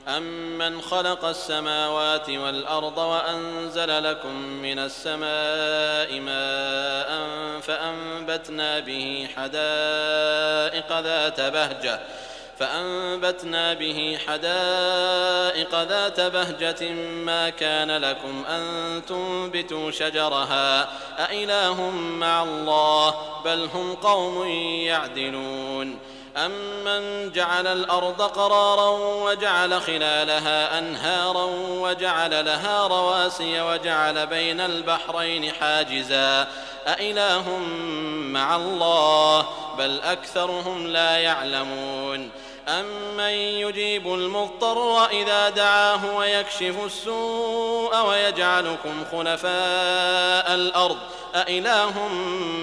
أَمَّنْ خَلَقَ السَّمَاوَاتِ وَالْأَرْضَ وَأَنزَلَ لَكُم مِّنَ السَّمَاءِ مَاءً فَأَنبَتْنَا بِهِ حَدَائِقَ ذَاتَ بَهْجَةٍ مَّا كَانَ لَكُمْ أَن تُنبِتُوا شَجَرَهَا أَإِلَٰهٌ مَّعَ اللَّهِ ۚ بَلْ هُمْ قَوْمٌ يَعْدِلُونَ أَمَّنْ جَعَلَ الْأَرْضَ قَرَارًا وَجَعَلَ خِلَالَهَا أَنْهَارًا وَجَعَلَ لَهَا رَوَاسِيَ وَجَعَلَ بَيْنَ الْبَحْرَيْنِ حَاجِزًا أَإِلَٰهٌ مَّعَ اللَّهِ ۚ بَلْ أَكْثَرُهُمْ لَا يَعْلَمُونَ أَمَّن يُجِيبُ الْمُضْطَرَّ إِذَا دَعَاهُ وَيَكْشِفُ السُّوءَ وَيَجْعَلُكُمْ خُلَفَاءَ الْأَرْضِ أَإِلَٰهٌ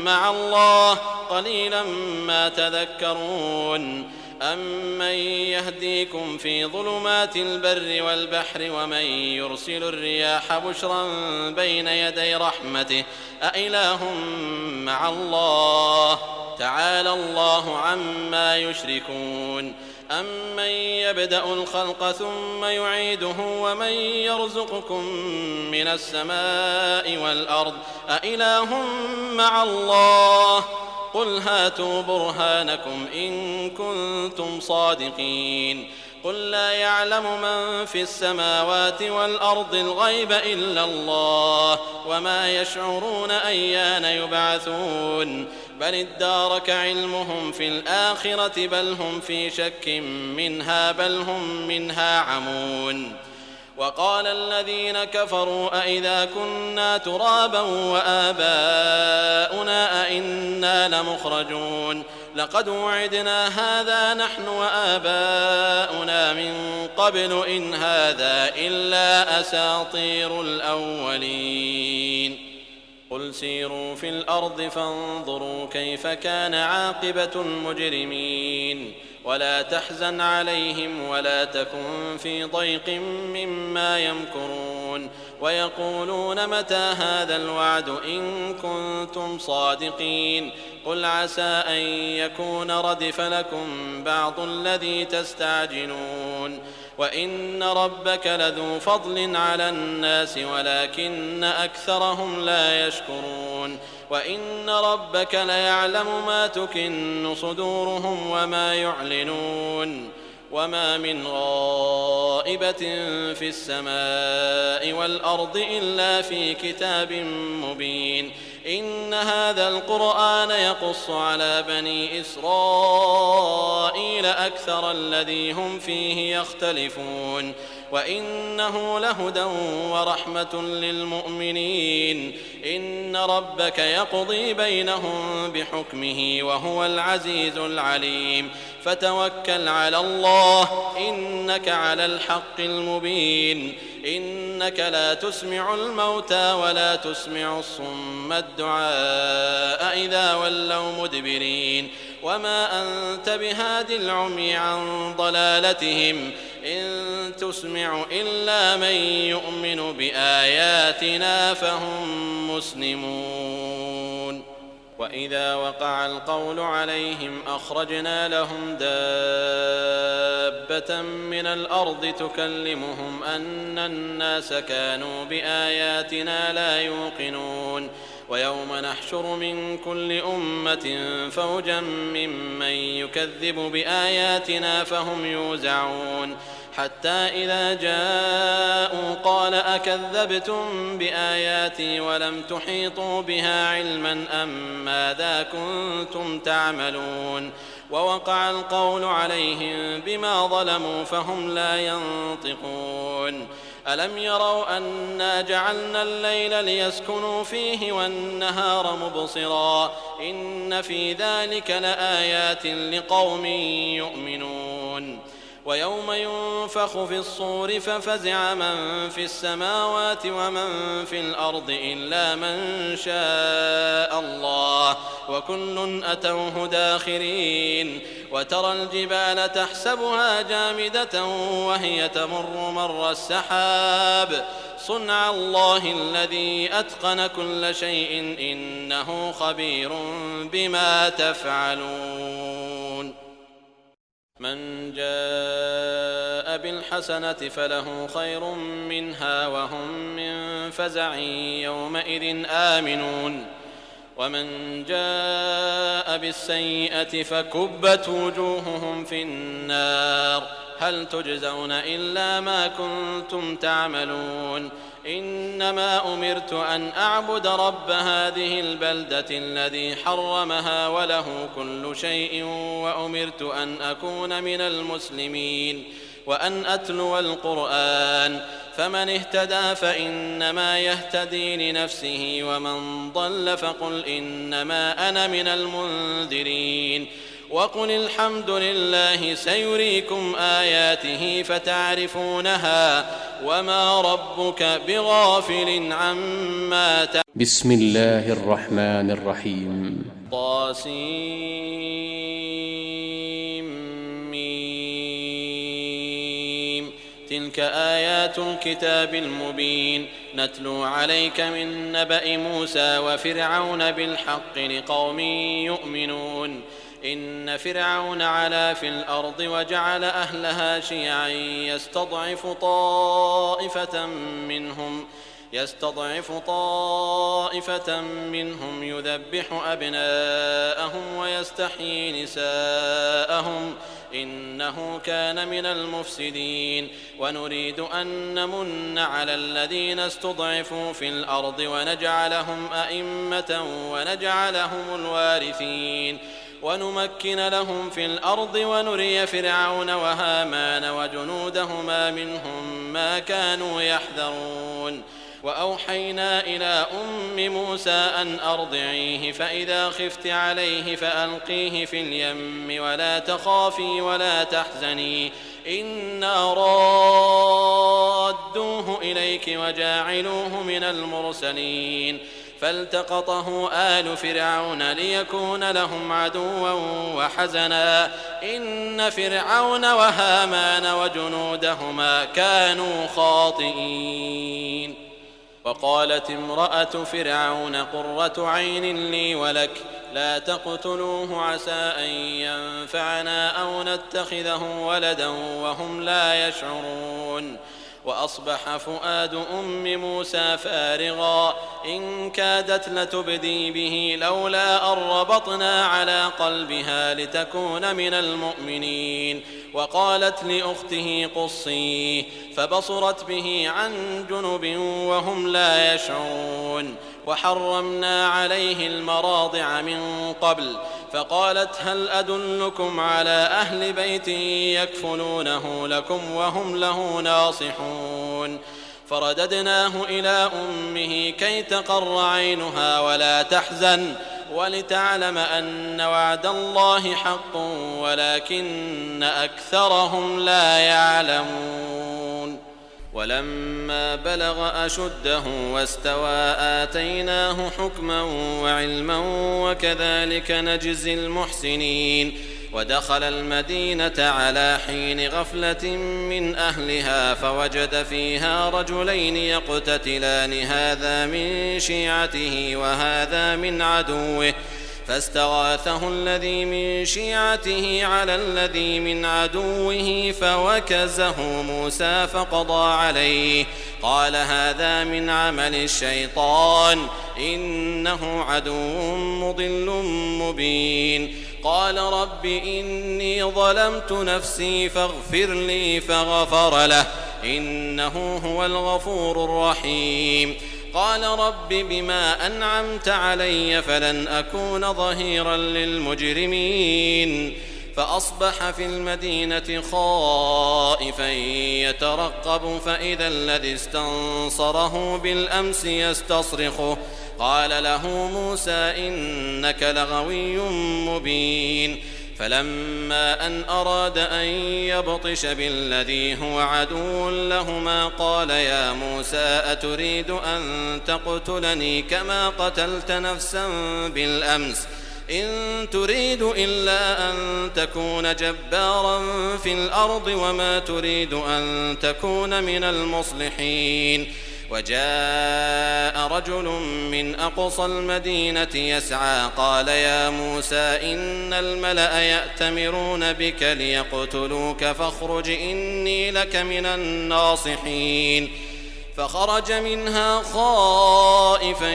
مَّعَ اللَّهِ ۚ قَلِيلًا مَّا تَذَكَّرُونَ أَمَّن يَهْدِيكُمْ فِي ظُلُمَاتِ الْبَرِّ وَالْبَحْرِ وَمَن يُرْسِلُ الرِّيَاحَ بُشْرًا بَيْنَ يَدَيْ رَحْمَتِهِ أَإِلَٰهٌ مَّعَ اللَّهِ ۚ تَعَالَى اللَّهُ عَمَّا يُشْرِكُونَ أَمَّن يَبْدَأُ الْخَلْقَ ثُمَّ يُعِيدُهُ وَمَن يَرْزُقُكُم مِّنَ السَّمَاءِ وَالْأَرْضِ أَإِلَٰهٌ مَّعَ اللَّهِ ۚ قُلْ هَاتُوا بُرْهَانَكُمْ إِن كُنتُمْ صَادِقِينَ قُل لَّا يَعْلَمُ مَن فِي السَّمَاوَاتِ وَالْأَرْضِ الْغَيْبَ إِلَّا اللَّهُ وَمَا يَشْعُرُونَ أَيَّانَ يُبْعَثُونَ بَلِ ادَّارَكَ عِلْمُهُمْ فِي الْآخِرَةِ بَلْ هُمْ في شَكٍّ مِّنْهَا بَلْ هُم مِّنْهَا عَمُونَ وَقَالَ الَّذِينَ كَفَرُوا أَإِذَا كُنَّا تُرَابًا وَآبَاؤُنَا أَإِنَّا لَمُخْرَجُونَ لَقَدْ وُعِدْنَا هَٰذَا نَحْنُ وَآبَاؤُنَا مِن قَبْلُ إِنْ هَٰذَا إِلَّا أَسَاطِيرُ الْأَوَّلِينَ قُلْ سِيرُوا فِي الْأَرْضِ فَانظُرُوا كَيْفَ كَانَ عَاقِبَةُ الْمُجْرِمِينَ وَلَا تَحْزَنْ عَلَيْهِمْ وَلَا تَكُن فِي ضَيْقٍ مِّمَّا يَمْكُرُونَ وَيَقُولُونَ مَتَىٰ هَٰذَا الْوَعْدُ إِن كُنتُمْ صَادِقِينَ قُلْ عَسَىٰ أَن يَكُونَ رَدِفَ لَكُم بَعْضُ الَّذِي تَسْتَعْجِلُونَ وَإِنَّ رَبَّكَ لَذُو فَضْلٍ عَلَى النَّاسِ وَلَٰكِنَّ أَكْثَرَهُمْ لَا يَشْكُرُونَ وَإِنَّ رَبَّكَ لَيَعْلَمُ مَا تُكِنُّ صُدُورُهُمْ وَمَا يُعْلِنُونَ وَمَا مِنْ غَائِبَةٍ فِي السَّمَاءِ وَالْأَرْضِ إِلَّا فِي كِتَابٍ مُّبِينٍ إِنَّ هَٰذَا الْقُرْآنَ يَقُصُّ عَلَىٰ بَنِي إِسْرَائِيلَ أَكْثَرَ الَّذِي هُمْ فِيهِ يَخْتَلِفُونَ وَإِنَّهُ لَهُدًى وَرَحْمَةٌ لِّلْمُؤْمِنِينَ إِنَّ رَبَّكَ يَقْضِي بَيْنَهُم بِحُكْمِهِ وَهُوَ الْعَزِيزُ الْعَلِيمُ فَتَوَكَّلْ عَلَى اللَّهِ إِنَّكَ عَلَى الْحَقِّ الْمُبِينِ إِنَّكَ لَا تُسْمِعُ الْمَوْتَىٰ وَلَا تُسْمِعُ الصُّمَّ الدُّعَاءَ إِذَا وَلَّوْا مُدْبِرِينَ وَمَا أَنتَ بِهَادِ الْعُمْيِ عَن ضَلَالَتِهِمْ إِن تُسْمِعُ إِلَّا مَن يُؤْمِنُ بِآيَاتِنَا فَهُم مُّسْلِمُونَ وَإِذَا وَقَعَ الْقَوْلُ عَلَيْهِمْ أَخْرَجْنَا لَهُمْ دَابَّةً مِّنَ الْأَرْضِ تُكَلِّمُهُمْ أَنَّ النَّاسَ كَانُوا بِآيَاتِنَا لَا يُوقِنُونَ وَيَوْمَ نَحْشُرُ مِن كُلِّ أُمَّةٍ فَوْجًا مِّمَّن يُكَذِّبُ بِآيَاتِنَا فَهُمْ يُوزَعُونَ حَتَّىٰ إِذَا جَاءُوا قَالَ أَكَذَّبْتُم بِآيَاتِي وَلَمْ تُحِيطُوا بِهَا عِلْمًا أَم مَّاذَا كُنتُمْ تَعْمَلُونَ وَوَقَعَ الْقَوْلُ عَلَيْهِم بِمَا ظَلَمُوا فَهُمْ لَا يَنطِقُونَ أَلَمْ يَرَوْا أَنَّا جَعَلْنَا اللَّيْلَ لِيَسْكُنُوا فِيهِ وَالنَّهَارَ مُبْصِرًا إِنَّ فِي ذَٰلِكَ لَآيَاتٍ لِّقَوْمٍ يُؤْمِنُونَ وَيَوْمَ يُنفَخُ فِي الصُّورِ فَفَزِعَ مَن فِي السَّمَاوَاتِ وَمَن فِي الْأَرْضِ إِلَّا مَن شَاءَ اللَّهُ وَكُلٌّ أَتَوْهُ دَاخِرِينَ وَتَرَى الْجِبَالَ تَحْسَبُهَا جَامِدَةً وَهِيَ تَمُرُّ مَرَّ السَّحَابِ صُنْعَ اللَّهِ الَّذِي أَتْقَنَ كُلَّ شَيْءٍ إِنَّهُ خَبِيرٌ بِمَا تَفْعَلُونَ من جاء بالحسنة فله خير منها وهم من فزع يومئذ آمنون ومن جاء بالسيئة فكبت وجوههم في النار هل تجزون إلا ما كنتم تعملون إنما أمرت أن أعبد رب هذه البلدة الذي حرمها وله كل شيء وأمرت أن أكون من المسلمين وأن أتلو القرآن فمن اهتدى فإنما يهتدي لنفسه ومن ضل فقل إنما أنا من المنذرين وقل الحمد لله سيريكم آياته فتعرفونها وما ربك بغافل عما تعملون. بسم الله الرحمن الرحيم. طاسيم تلك آيات الكتاب المبين نتلو عليك من نبأ موسى وفرعون بالحق لقوم يؤمنون إن فرعون علا في الأرض وجعل أهلها شيعا يستضعف طائفة منهم يذبح أبناءهم ويستحيي نساءهم إنه كان من المفسدين ونريد أن نمن على الذين استضعفوا في الأرض ونجعلهم أئمة ونجعلهم الوارثين ونمكن لهم في الأرض ونري فرعون وهامان وجنودهما منهم ما كانوا يحذرون وأوحينا إلى أم موسى أن أرضعيه فإذا خفت عليه فألقيه في اليم ولا تخافي ولا تحزني إنا رادوه إليك وجاعلوه من المرسلين فالتقطه آل فرعون ليكون لهم عدوا وحزنا إن فرعون وهامان وجنودهما كانوا خاطئين وقالت امرأة فرعون قرة عين لي ولك لا تقتلوه عسى أن ينفعنا أو نتخذه ولدا وهم لا يشعرون وأصبح فؤاد أم موسى فارغا إن كادت لتبدي به لولا أن ربطنا على قلبها لتكون من المؤمنين وقالت لأخته قصيه فبصرت به عن جنب وهم لا يشعرون وحرمنا عليه المراضع من قبل فقالت هل أدلكم على أهل بيت يكفلونه لكم وهم له ناصحون فرددناه إلى أمه كي تقر عينها ولا تحزن ولتعلم أن وعد الله حق ولكن أكثرهم لا يعلمون ولما بلغ أشده واستوى آتيناه حكما وعلما وكذلك نجزي المحسنين ودخل المدينة على حين غفلة من أهلها فوجد فيها رجلين يقتتلان هذا من شيعته وهذا من عدوه فاستغاثه الذي من شيعته على الذي من عدوه فوكزه موسى فقضى عليه قال هذا من عمل الشيطان إنه عدو مضل مبين قال رب إني ظلمت نفسي فاغفر لي فغفر له إنه هو الغفور الرحيم قال رب بما أنعمت علي فلن أكون ظهيرا للمجرمين فأصبح في المدينة خائفا يترقب فإذا الذي استنصره بالأمس يستصرخه قال له موسى إنك لغوي مبين فلما أن أراد أن يبطش بالذي هو عدو لهما قال يا موسى أتريد أن تقتلني كما قتلت نفسا بالأمس إن تريد إلا أن تكون جبارا في الأرض وما تريد أن تكون من المصلحين وجاء رجل من أقصى المدينة يسعى قال يا موسى إن الملأ يأتمرون بك ليقتلوك فاخرج إني لك من الناصحين فخرج منها خائفا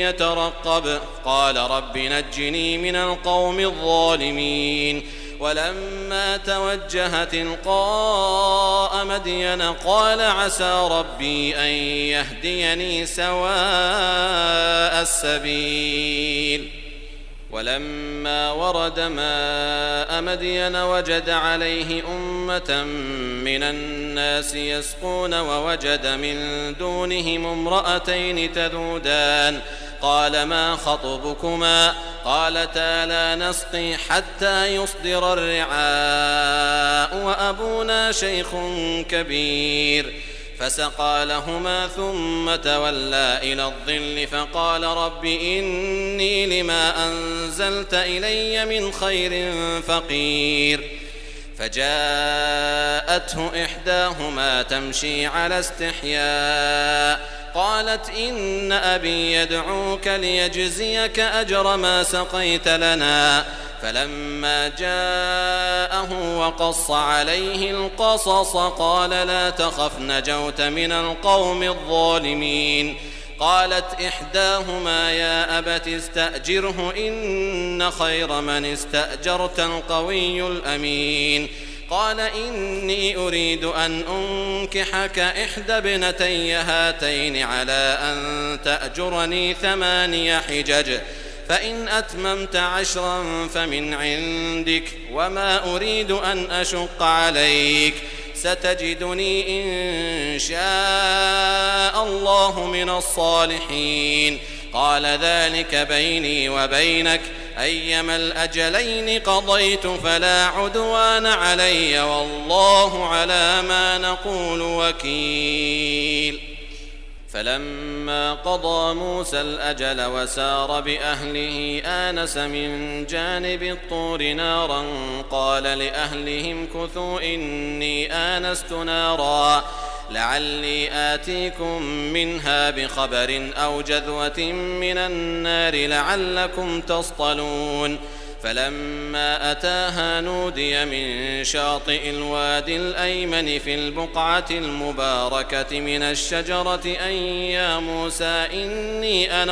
يترقب قال رب نجني من القوم الظالمين ولما توجه تلقاء مدين قال عسى ربي أن يهديني سواء السبيل ولما ورد ماء مدين وجد عليه أمة من الناس يسقون ووجد من دونهم امرأتين تذودان قال ما خطبكما قالتا لا نسقي حتى يصدر الرعاء وأبونا شيخ كبير فسقى لهما ثم تولى إلى الظل فقال رب إني لما أنزلت إلي من خير فقير فجاءته إحداهما تمشي على استحياء قالت إن أبي يدعوك ليجزيك أجر ما سقيت لنا فلما جاءه وقص عليه القصص قال لا تخف نجوت من القوم الظالمين قالت إحداهما يا أبت استأجره إن خير من استأجرت القوي الأمين قال إني أريد أن أنكحك إحدى ابنتي هاتين على أن تأجرني 8 حجج فإن أتممت 10 فمن عندك وما أريد أن أشق عليك ستجدني إن شاء الله من الصالحين قال ذلك بيني وبينك أيما الأجلين قضيت فلا عدوان علي والله على ما نقول وكيل فلما قضى موسى الأجل وسار بأهله آنس من جانب الطور نارا قال لأهلهم كثوا إني آنست نارا لعلي آتيكم منها بخبر أو جذوة من النار لعلكم تصطلون فلما أتاها نودي من شاطئ الوادي الأيمن في البقعة المباركة من الشجرة أن يا موسى إني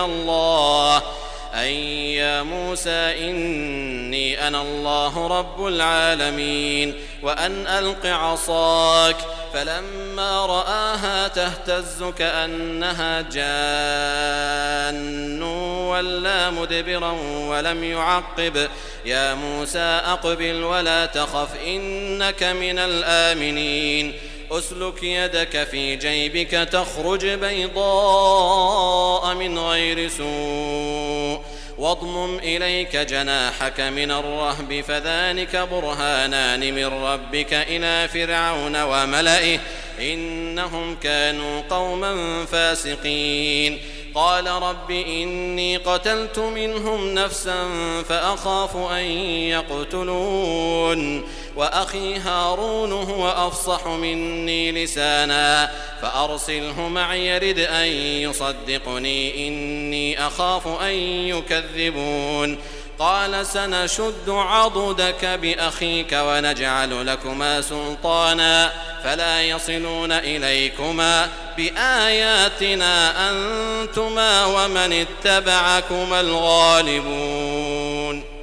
أنا الله رب العالمين وأن ألق عصاك فلما رآها تهتز كأنها جان ولا مدبرا ولم يعقب يا موسى أقبل ولا تخف إنك من الآمنين أسلك يدك في جيبك تخرج بيضاء من غير سوء واضمم إليك جناحك من الرهب فذلك برهانان من ربك إلى فرعون وملئه إنهم كانوا قوما فاسقين قال رب إني قتلت منهم نفسا فأخاف أن يقتلون وأخي هارون هو أفصح مني لسانا فأرسله معي يرد أن يصدقني إني أخاف أن يكذبون قال سنشد عضدك بأخيك ونجعل لكما سلطانا فلا يصلون إليكما بآياتنا أنتما ومن اتبعكما الغالبون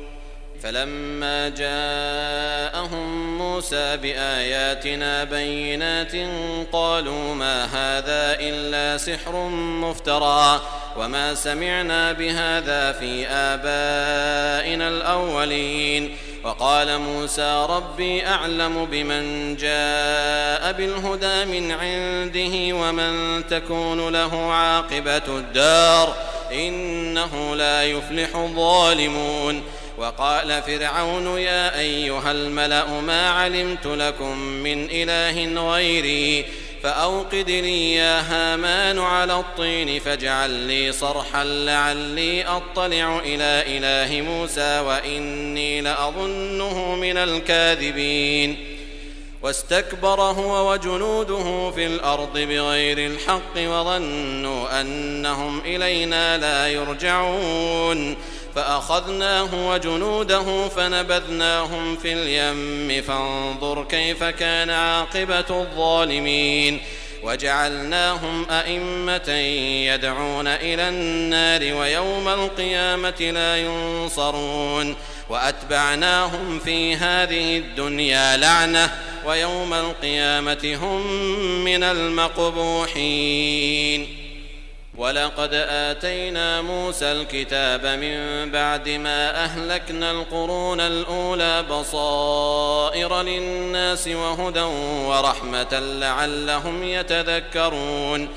فلما جاءهم موسى بآياتنا بينات قالوا ما هذا إلا سحر مفترى وما سمعنا بهذا في آبائنا الأولين وقال موسى ربي أعلم بمن جاء بالهدى من عنده ومن تكون له عاقبة الدار إنه لا يفلح الظالمون وقال فرعون يا أيها الملأ ما علمت لكم من إله غيري فأوقد لي يا هامان على الطين فاجعل لي صرحا لعلي أطلع إلى إله موسى وإني لأظنه من الكاذبين واستكبر هو وجنوده في الأرض بغير الحق وظنوا أنهم إلينا لا يرجعون فأخذناه وجنوده فنبذناهم في اليم فانظر كيف كان عاقبة الظالمين وجعلناهم أئمة يدعون إلى النار ويوم القيامة لا ينصرون وأتبعناهم في هذه الدنيا لعنة ويوم القيامة هم من المقبوحين. ولقد آتينا موسى الكتاب من بعد ما أهلكنا القرون الأولى بصائر للناس وهدى ورحمة لعلهم يتذكرون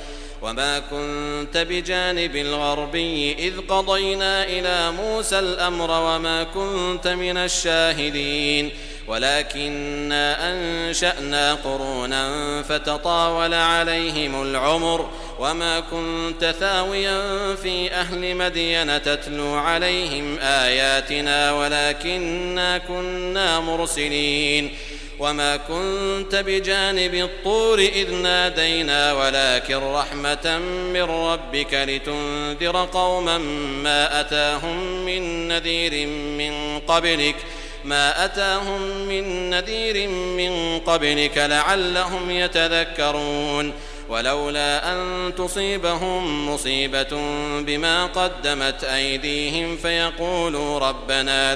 وما كنت بجانب الغربي إذ قضينا إلى موسى الأمر وما كنت من الشاهدين ولكننا أنشأنا قرونا فتطاول عليهم العمر وما كنت ثاويا في أهل مدين تتلو عليهم آياتنا ولكننا كنا مرسلين وما كنت بجانب الطور إذ نادينا ولكن رحمة من ربك لتنذر قوما ما أتاهم من نذير من قبلك لعلهم يتذكرون ولولا أن تصيبهم مصيبة بما قدمت أيديهم فيقولوا ربنا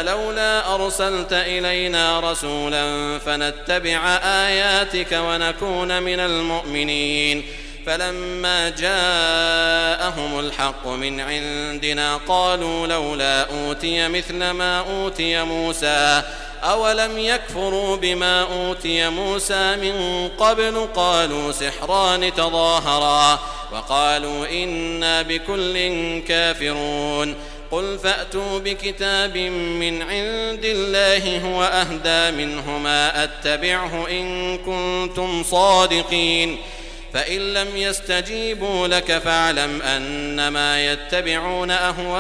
لولا أرسلت إلينا رسولا فنتبع آياتك ونكون من المؤمنين فلما جاءهم الحق من عندنا قالوا لولا أوتي مثل ما أوتي موسى أولم يكفروا بما أوتي موسى من قبل قالوا سحران تظاهرا وقالوا إنا بكل كافرون قل فأتوا بكتاب من عند الله هو أهدى منهما أتبعه إن كنتم صادقين فإن لم يستجيبوا لك فاعلم أنما يتبعون أهواءهم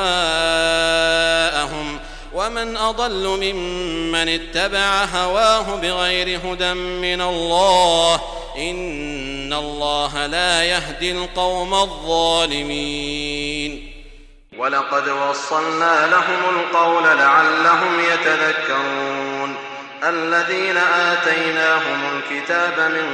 ومن أضل ممن اتبع هواه بغير هدى من الله إن الله لا يهدي القوم الظالمين. ولقد وصلنا لهم القول لعلهم يتذكرون الذين آتيناهم الكتاب من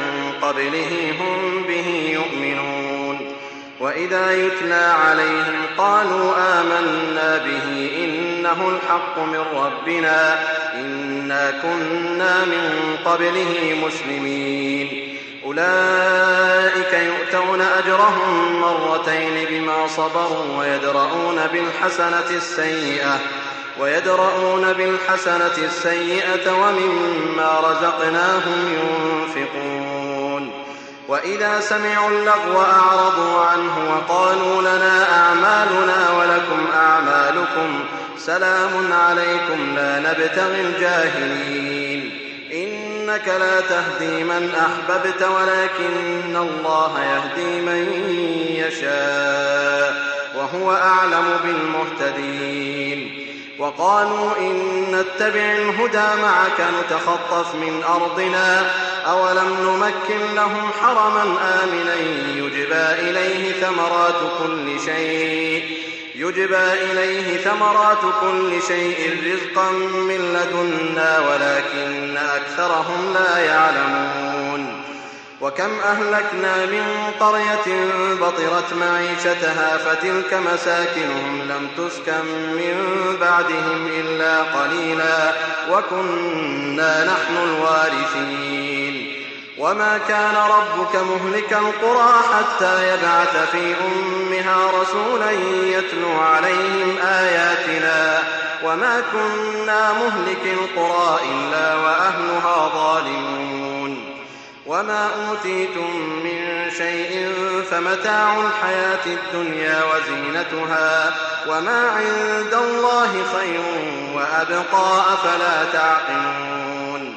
قبله هم به يؤمنون وإذا يتلى عليهم قالوا آمنا به إنه الحق من ربنا إنا كنا من قبله مسلمين أولئك يؤتون أجرهم مرتين بما صبروا ويدرؤون بالحسنة السيئة ومما رزقناهم ينفقون وإذا سمعوا اللغو أعرضوا عنه وقالوا لنا أعمالنا ولكم أعمالكم سلام عليكم لا نبتغي الجاهلين إنك لا تهدي من أحببت ولكن الله يهدي من يشاء وهو أعلم بالمهتدين وقالوا إن نتبع الهدى معك نتخطف من أرضنا أولم نمكن لهم حرما آمنا يجبى إليه ثمرات كل شيء رزقا من لدنا ولكن أكثرهم لا يعلمون وكم أهلكنا من قرية بطرت معيشتها فتلك مساكنهم لم تسكن من بعدهم إلا قليلا وكنا نحن الوارثين وما كان ربك مهلك القرى حتى يبعث في أمها رسولا يتلو عليهم آياتنا وما كنا مهلك القرى إلا وأهلها ظالمون وما أوتيتم من شيء فمتاع الحياة الدنيا وزينتها وما عند الله خير وأبقى أفلا تعقلون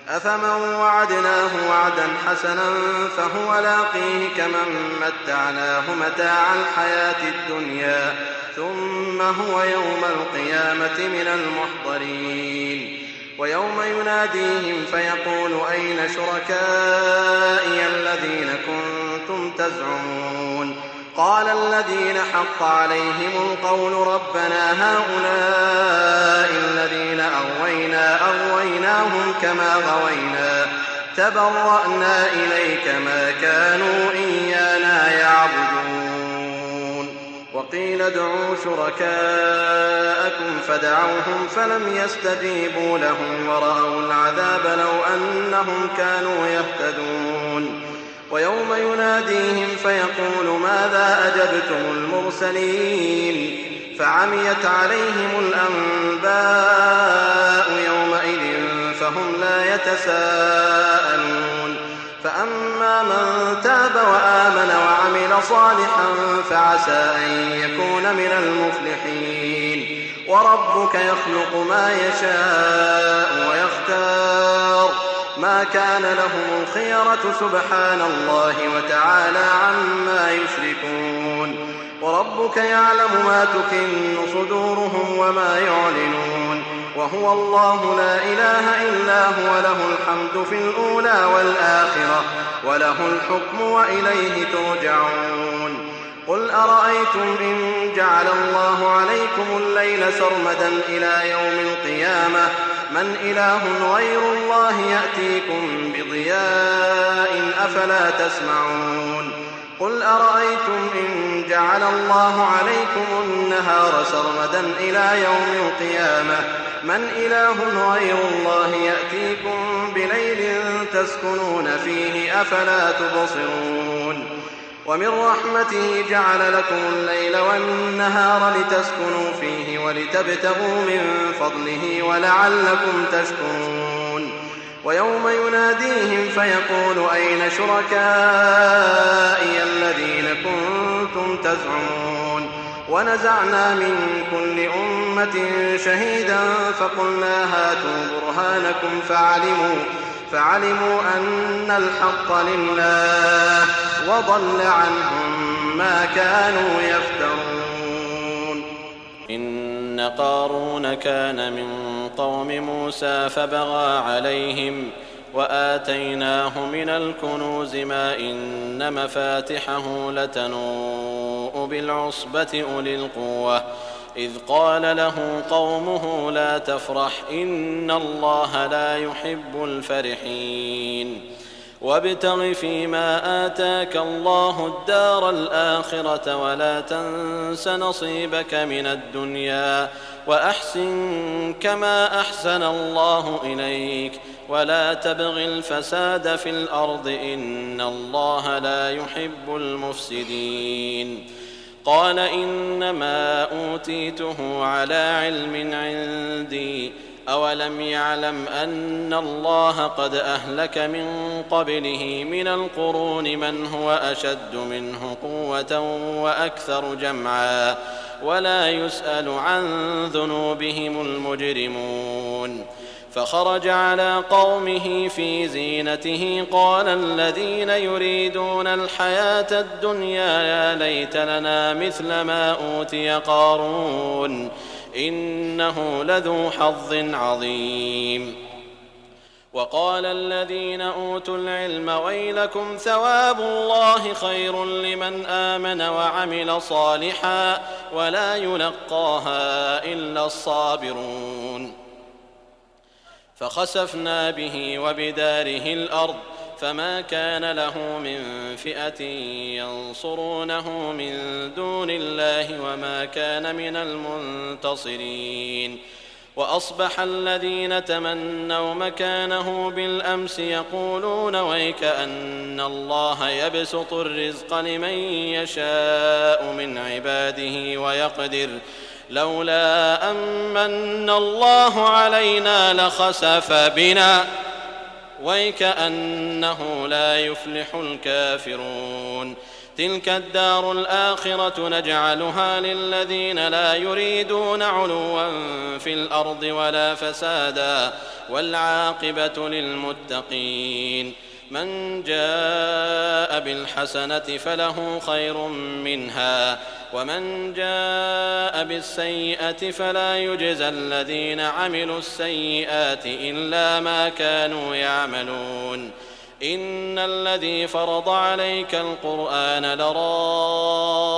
أفمن وعدناه وعدا حسنا فهو لاقيه كمن متعناه متاع الحياة الدنيا ثم هو يوم القيامة من المحضرين. ويوم يناديهم فيقول أين شركائي الذين كنتم تزعمون؟ قال الذين حق عليهم القول ربنا هؤلاء الذين أغويناهم كما غوينا تبرأنا إليك ما كانوا إيانا يعبدون. وقيل ادعوا شركاءكم فدعوهم فلم يستجيبوا لهم ورأوا العذاب لو أنهم كانوا يهتدون. ويوم يناديهم فيقول ماذا أجبتم المرسلين؟ فعميت عليهم الأنباء يومئذ فهم لا يتساءلون. فأما من تاب وآمن وعمل صالحا فعسى أن يكون من المفلحين. وربك يخلق ما يشاء ويختار ما كان لهم الخيرة سبحان الله وتعالى عما يشركون. وربك يعلم ما تكن صدورهم وما يعلنون وهو الله لا إله إلا هو له الحمد في الأولى والآخرة وله الحكم وإليه ترجعون. قل أرأيتم إن جعل الله عليكم الليل سرمدا إلى يوم القيامة من إله غير الله يأتيكم بضياء أفلا تسمعون؟ قل أرأيتم إن جعل الله عليكم النهار سرمدا إلى يوم القيامة من إله غير الله يأتيكم بليل تسكنون فيه أفلا تبصرون؟ ومن رحمته جعل لكم الليل والنهار لتسكنوا فيه ولتبتغوا من فضله ولعلكم تشكرون. ويوم يناديهم فيقول أين شركائي الذين كنتم تزعمون؟ ونزعنا من كل أمة شهيدا فقلنا هاتوا برهانكم فعلموا أن الحق لله وضل عنهم ما كانوا يفترون. إن قارون كان من قوم موسى فبغى عليهم وآتيناه من الكنوز ما إن مفاتحه لتنوء بالعصبة أولي القوة إذ قال له قومه لا تفرح إن الله لا يحب الفرحين. وابتغ فيما آتاك الله الدار الآخرة ولا تنس نصيبك من الدنيا وأحسن كما أحسن الله إليك ولا تبغ الفساد في الأرض إن الله لا يحب المفسدين. قال إنما أوتيته على علم عندي أولم يعلم أن الله قد أهلك من قبله من القرون من هو أشد منه قوة وأكثر جمعا ولا يسأل عن ذنوبهم المجرمون. فخرج على قومه في زينته قال الذين يريدون الحياة الدنيا يا ليت لنا مثل ما أوتي قارون إنه لذو حظ عظيم. وقال الذين أوتوا العلم ويلكم ثواب الله خير لمن آمن وعمل صالحا ولا يلقاها إلا الصابرون. فخسفنا به وبداره الأرض فما كان له من فئة ينصرونه من دون الله وما كان من المنتصرين. وأصبح الذين تمنوا مكانه بالأمس يقولون ويك أن الله يبسط الرزق لمن يشاء من عباده ويقدر لولا أمن الله علينا لخسف بنا ويكأنه لا يفلح الكافرون. تلك الدار الآخرة نجعلها للذين لا يريدون علوا في الأرض ولا فسادا والعاقبة للمتقين. من جاء بالحسنة فله خير منها ومن جاء بالسيئة فلا يجزى الذين عملوا السيئات إلا ما كانوا يعملون إن الذي فرض عليك القرآن لرادك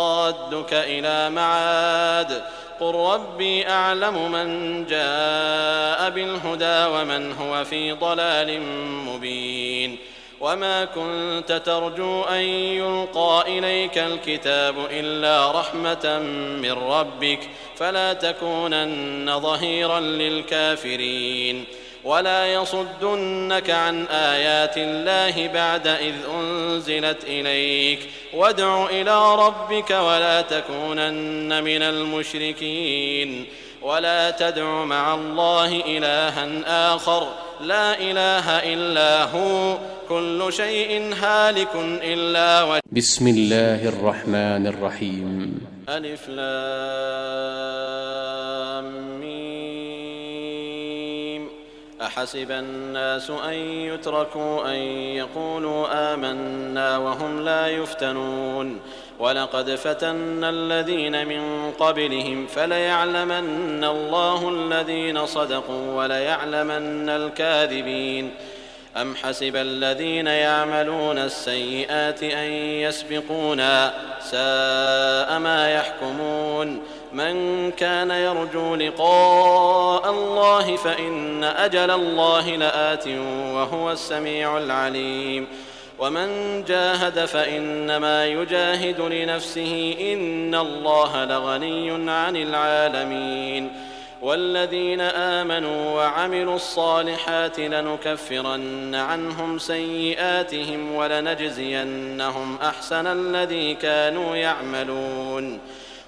إلى معاد قل ربي أعلم من جاء بالهدى ومن هو في ضلال مبين وما كنت ترجو أن يلقى إليك الكتاب إلا رحمة من ربك فلا تكونن ظهيرا للكافرين ولا يصدنك عن آيات الله بعد إذ أنزلت إليك وادع إلى ربك ولا تكونن من المشركين ولا تدع مع الله إلها آخر لا إله إلا هو كل شيء هالك إلا وجهه. بسم الله الرحمن الرحيم. ألف لام ميم. أحسب الناس أن يتركوا أن يقولوا آمنا وهم لا يفتنون ولقد فتنا الذين من قبلهم فليعلمن الله الذين صدقوا وليعلمن الكاذبين أم حسب الذين يعملون السيئات أن يسبقونا ساء ما يحكمون من كان يرجو لقاء الله فإن أجل الله لآت وهو السميع العليم ومن جاهد فإنما يجاهد لنفسه إن الله لغني عن العالمين والذين آمنوا وعملوا الصالحات لنكفرن عنهم سيئاتهم ولنجزينهم أحسن الذي كانوا يعملون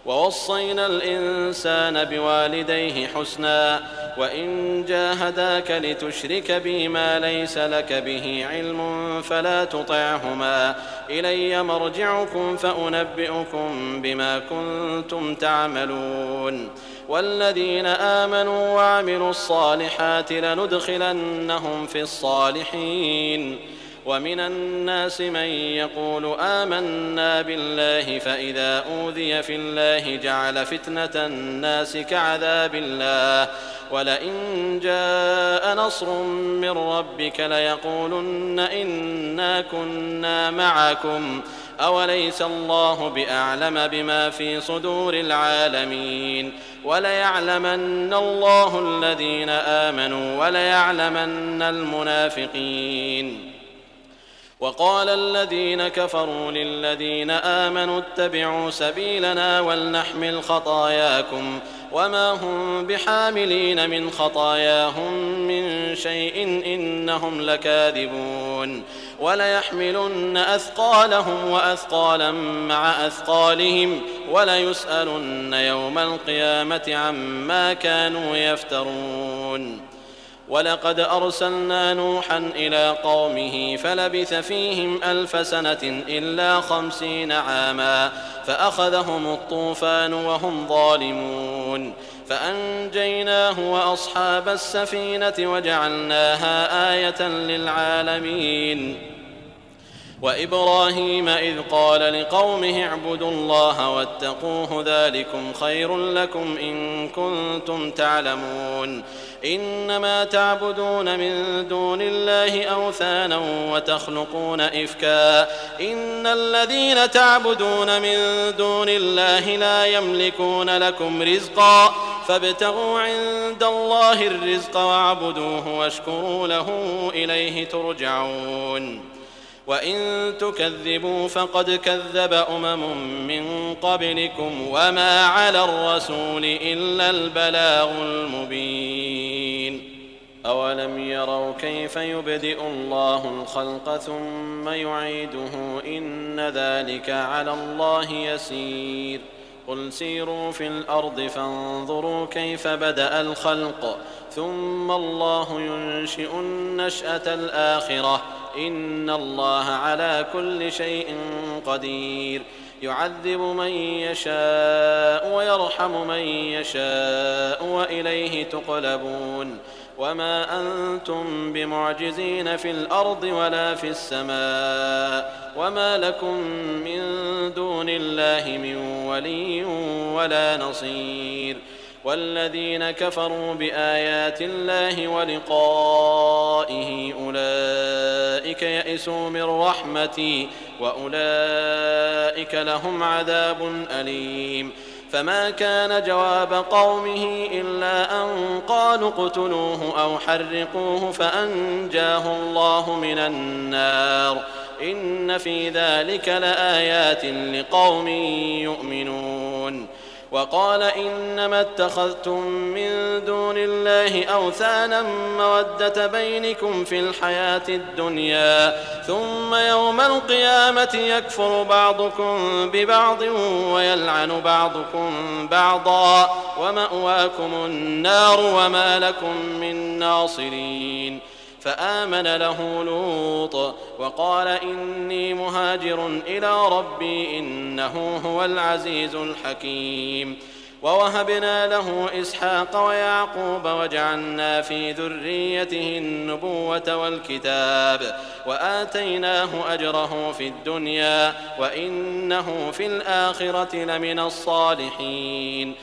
ووصينا الإنسان بوالديه حسنا وإن جاهداك لتشرك بي ما ليس لك به علم فلا تطعهما إلي مرجعكم فأنبئكم بما كنتم تعملون والذين آمنوا وعملوا الصالحات لندخلنهم في الصالحين ومن الناس من يقول آمنا بالله فإذا أوذي في الله جعل فتنة الناس كعذاب الله ولئن جاء نصر من ربك ليقولن إنا كنا معكم أوليس الله بأعلم بما في صدور العالمين وليعلمن الله الذين آمنوا وليعلمن المنافقين وقال الذين كفروا للذين آمنوا اتبعوا سبيلنا ولنحمل خطاياكم وما هم بحاملين من خطاياهم من شيء إنهم لكاذبون وليحملن أثقالهم وأثقالا مع أثقالهم وليسألن يوم القيامة عما كانوا يفترون ولقد أرسلنا نوحا إلى قومه فلبث فيهم 1000 سنة إلا 50 عاما فأخذهم الطوفان وهم ظالمون فأنجيناه وأصحاب السفينة وجعلناها آية للعالمين وإبراهيم إذ قال لقومه اعبدوا الله واتقوه ذلكم خير لكم إن كنتم تعلمون إنما تعبدون من دون الله أوثانا وتخلقون إفكا إن الذين تعبدون من دون الله لا يملكون لكم رزقا فابتغوا عند الله الرزق واعبدوه واشكروا له إليه ترجعون وإن تكذبوا فقد كذب من قبلكم وما على الرسول إلا البلاغ المبين أولم يروا كيف يبدئ الله الخلق ثم يعيده إن ذلك على الله يسير قل سيروا في الأرض فانظروا كيف بدأ الخلق ثم الله ينشئ النشأة الآخرة إن الله على كل شيء قدير يعذب من يشاء ويرحم من يشاء وإليه تقلبون وما أنتم بمعجزين في الأرض ولا في السماء وما لكم من دون الله من ولي ولا نصير والذين كفروا بآيات الله ولقائه أولئك يئسوا من رحمتي وأولئك لهم عذاب أليم فما كان جواب قومه إلا أن قالوا اقتلوه أو حرقوه فأنجاه الله من النار إن في ذلك لآيات لقوم يؤمنون وقال إنما اتخذتم من دون الله أوثانا مودة بينكم في الحياة الدنيا ثم يوم القيامة يكفر بعضكم ببعض ويلعن بعضكم بعضا ومأواكم النار وما لكم من ناصرين فآمن له لوط وقال إني مهاجر إلى ربي إنه هو العزيز الحكيم ووهبنا له إسحاق ويعقوب وجعلنا في ذريته النبوة والكتاب وآتيناه أجره في الدنيا وإنه في الآخرة لمن الصالحين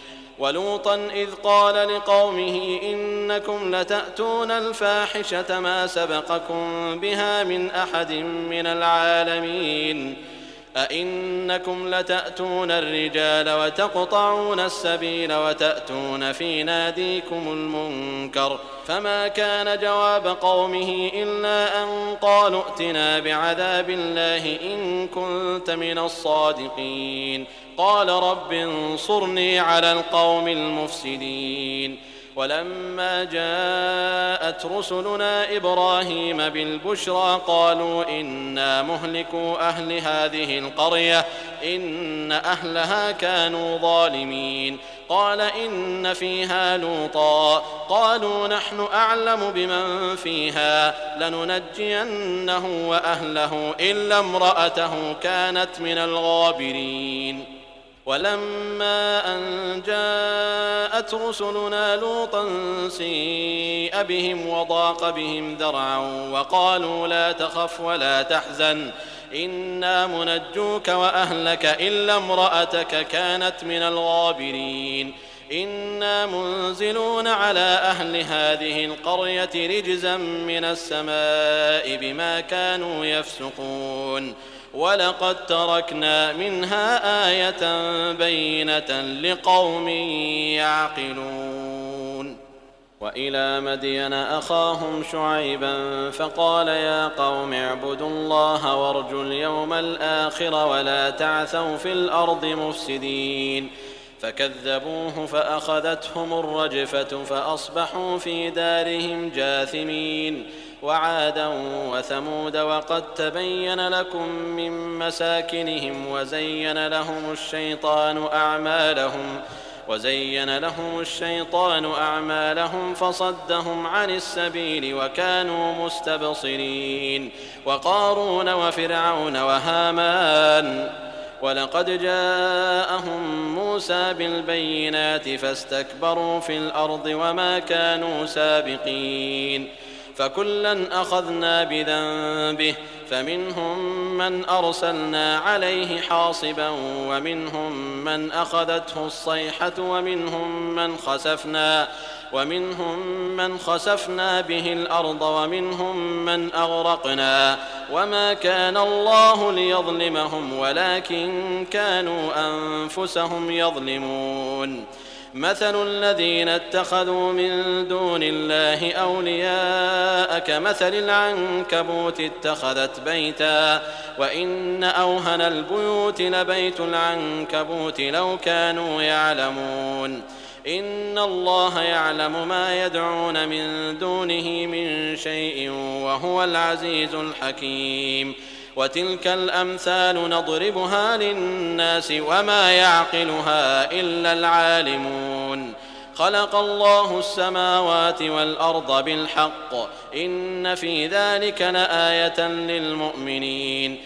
ولوطا إذ قال لقومه إنكم لتأتون الفاحشة ما سبقكم بها من أحد من العالمين أئنكم لتأتون الرجال وتقطعون السبيل وتأتون في ناديكم المنكر فما كان جواب قومه إلا أن قالوا ائتنا بعذاب الله إن كنت من الصادقين قال رب انصرني على القوم المفسدين ولما جاءت رسلنا إبراهيم بالبشرى قالوا إنا مهلكو أهل هذه القرية إن أهلها كانوا ظالمين قال إن فيها لوطا قالوا نحن أعلم بمن فيها لننجينه وأهله إلا امرأته كانت من الغابرين ولما أن جاءت رسلنا لوطا سيء بهم وضاق بهم ذرعا وقالوا لا تخف ولا تحزن إنا منجوك وأهلك إلا امرأتك كانت من الغابرين إنا منزلون على أهل هذه القرية رجزا من السماء بما كانوا يفسقون ولقد تركنا منها آية بينة لقوم يعقلون وإلى مدين أخاهم شعيبا فقال يا قوم اعبدوا الله وارجوا اليوم الآخر ولا تعثوا في الأرض مفسدين فكذبوه فأخذتهم الرجفة فأصبحوا في دارهم جاثمين وعادا وثمود وقد تبين لكم من مساكنهم وزين لهم الشيطان أعمالهم فصدهم عن السبيل وكانوا مستبصرين وقارون وفرعون وهامان ولقد جاءهم موسى بالبينات فاستكبروا في الأرض وما كانوا سابقين فكلا أخذنا بذنبه فمنهم من أرسلنا عليه حاصبا ومنهم من أخذته الصيحة ومنهم من خسفنا به الأرض ومنهم من أغرقنا وما كان الله ليظلمهم ولكن كانوا أنفسهم يظلمون مثل الذين اتخذوا من دون الله أولياء كمثل العنكبوت اتخذت بيتا وإن أوهن البيوت لبيت العنكبوت لو كانوا يعلمون إن الله يعلم ما يدعون من دونه من شيء وهو العزيز الحكيم وتلك الأمثال نضربها للناس وما يعقلها إلا العالمون خلق الله السماوات والأرض بالحق إن في ذلك لآية للمؤمنين